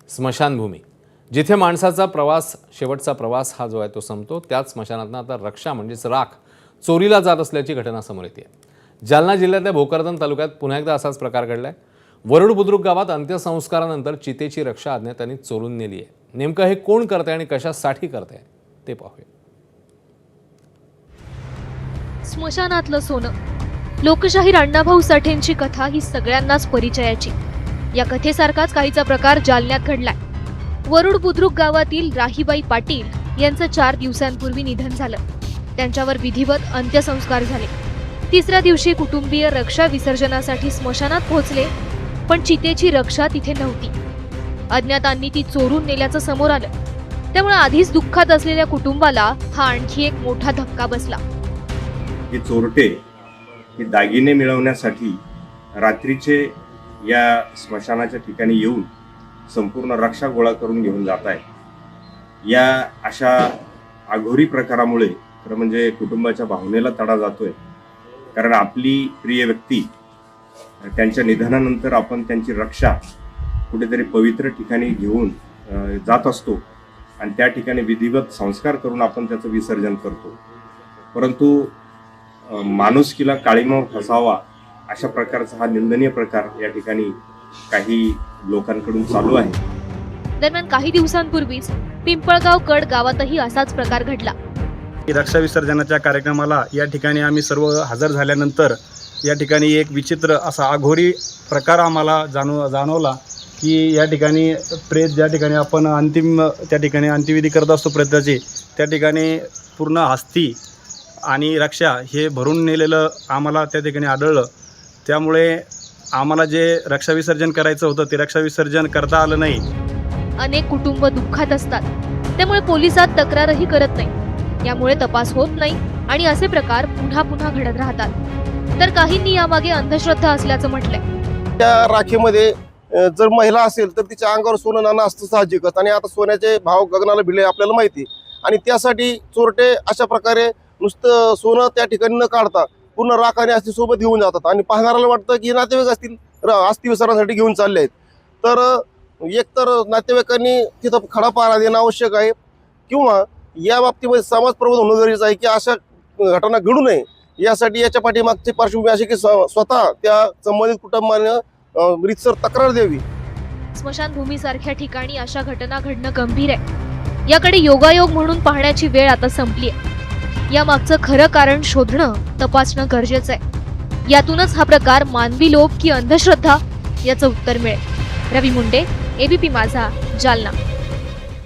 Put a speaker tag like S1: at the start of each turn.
S1: स्मशानभूमी, जिथे माणसाचा प्रवास, शेवटचा प्रवास हा जो आहे तो संपतो, त्याच स्मशानातनं आता रक्षा म्हणजेच राख चोरीला जात असल्याची घटना समोर येते. जालना जिल्ह्यातल्या भोकरदन तालुक्यात पुन्हा एकदा असाच प्रकार घडलाय. वरुड बुद्रुक गावात अंत्यसंस्कारानंतर चितेची रक्षा अज्ञातांनी चोरून नेली आहे. नेमकं हे कोण करते आणि कशासाठी करते ते पाहूया.
S2: स्मशानातलं सोनं. लोकशाहीर अण्णाभाऊ साठेंची कथा ही सगळ्यांनाच परिचयाची. या कथेसारखाच काहीचा प्रकार जालन्यात घडलाय. वरुड बुद्रुक गावातील राहीबाई पाटील यांचं 4 दिवसांपूर्वी निधन झालं. त्यांच्यावर विधिवत अंत्यसंस्कार झाले. तिसऱ्या दिवशी कुटुंबीय रक्षा विसर्जनासाठी स्मशानात पोहोचले, पण चितेची रक्षा तिथे नव्हती. अज्ञातांनी ती चोरून नेल्याचं समोर आलं. त्यामुळे आधीच दुःखात असलेल्या कुटुंबाला हा आणखी एक मोठा धक्का बसला.
S3: हे चोरटे हे दागिने मिळवण्यासाठी रात्रीचे या स्मशानाच्या ठिकाणी येऊन संपूर्ण रक्षा गोळा करून घेऊन जात आहे. या अशा आघोरी प्रकारामुळे खरं म्हणजे कुटुंबाच्या भावनेला तडा जातोय. कारण आपली प्रिय व्यक्ती त्यांच्या निधनानंतर आपण त्यांची रक्षा कुठेतरी पवित्र ठिकाणी घेऊन जात असतो आणि त्या ठिकाणी विधिवत संस्कार करून आपण त्याचं विसर्जन करतो. परंतु माणुसकीला काळीमावर फसावा अशा प्रकारचा हा निंदनीय प्रकार या ठिकाणी काही लोकांकडून चालू आहे.
S2: दरम्यान काही दिवसांपूर्वीच पिंपळगाव कड गावातही असाच प्रकार घडला.
S4: रक्षा विसर्जनाच्या कार्यक्रमाला या ठिकाणी आम्ही सर्व हजर झाल्यानंतर या ठिकाणी एक विचित्र असा आघोरी प्रकार आम्हाला जाणवला की या ठिकाणी प्रेत ज्या ठिकाणी आपण त्या ठिकाणी अंत्यविधी करत असतो प्रेताची, त्या ठिकाणी पूर्ण अस्थी आणि रक्षा हे भरून नेलेलं आम्हाला त्या ठिकाणी आढळलं. त्यामुळे आम्हाला जे रक्षा विसर्जन करायचं होतं ते रक्षा विसर्जन करता आलं नाही.
S2: अनेक कुटुंब दुःखात असतात, त्यामुळे पोलिसात तक्रारही करत नाही. यामुळे तपास होत नाही आणि असे प्रकार पुन्हा पुन्हा घडत राहतात. तर काहींनी यामागे अंधश्रद्धा असल्याचं म्हटलंय.
S5: त्या राखीमध्ये जर महिला असेल तर तिच्या अंगावर सोनं नाणं असतं साहजिकच, आणि आता सोन्याचे भाव गगनाला भिडले आपल्याला माहिती. आणि त्यासाठी चोरटे अशा प्रकारे नुसतं सोनं त्या ठिकाणी न काढता पूर्ण राख आणि अस्थी सोबत घेऊन जातात आणि पाहणाऱ्याला वाटतं की नातेवाईक असतील अस्थी विसर्जनासाठी घेऊन चालले आहेत. तर एकतर नातेवाईकांनी तिथं खडा पहारा देणं आवश्यक आहे, किंवा या बाबतीमध्ये समाज प्रबोधन होणं गरजेचं आहे की अशा घटना घडू नये. यासाठी याच्या पाठीमागची पार्श्वभूमी अशी की स्वतः त्या संबंधित कुटुंबाने रीतसर तक्रार द्यावी.
S2: स्मशानभूमीसारख्या ठिकाणी अशा घटना घडणं गंभीर आहे. याकडे योगायोग म्हणून पाहण्याची वेळ आता संपली आहे. यामागचं खरं कारण शोधणं, तपासणं गरजेचं आहे. यातूनच हा प्रकार मानवी लोभ की अंधश्रद्धा याचं उत्तर मिळेल. रवी मुंडे, ABP माझा, जालना.